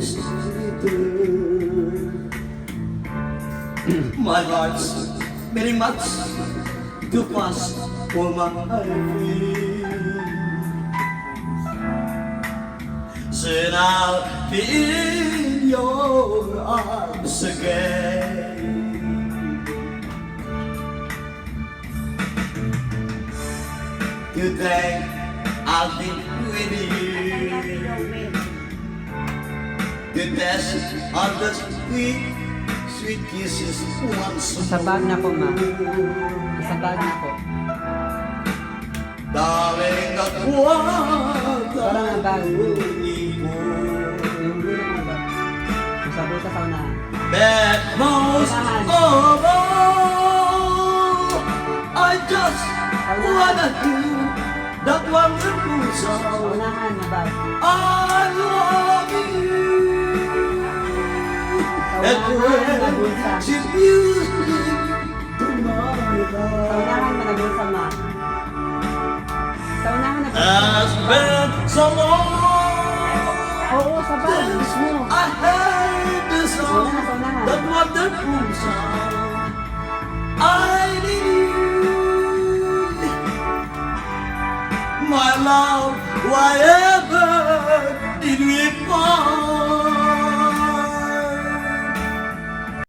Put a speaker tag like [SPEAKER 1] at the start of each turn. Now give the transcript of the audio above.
[SPEAKER 1] always return. My heart's very much too fast for my feet. Soon I'll be in your arms again. Today I'll be with you. The best of the sweet, sweet kisses once
[SPEAKER 2] Sa bag na po, ma. Sa bag na po.
[SPEAKER 1] Darling, at what
[SPEAKER 2] Parang ang bag.
[SPEAKER 1] I
[SPEAKER 2] Yung gulat na bag. Sa buta sa unahan.
[SPEAKER 1] That most of all, I just wanna hear that wonderful
[SPEAKER 2] Sa
[SPEAKER 1] song.
[SPEAKER 2] unahan na bag.
[SPEAKER 1] I love you. And when she music to my
[SPEAKER 2] Sa
[SPEAKER 1] heart
[SPEAKER 2] unahan na nabulsa, ma. Sa unahan na
[SPEAKER 1] has been so long.
[SPEAKER 2] Oo, sa bag. Mismo.
[SPEAKER 1] I heard the song,
[SPEAKER 2] Sa unahan.
[SPEAKER 1] that wonderful song. I need my love. Why ever did we fall?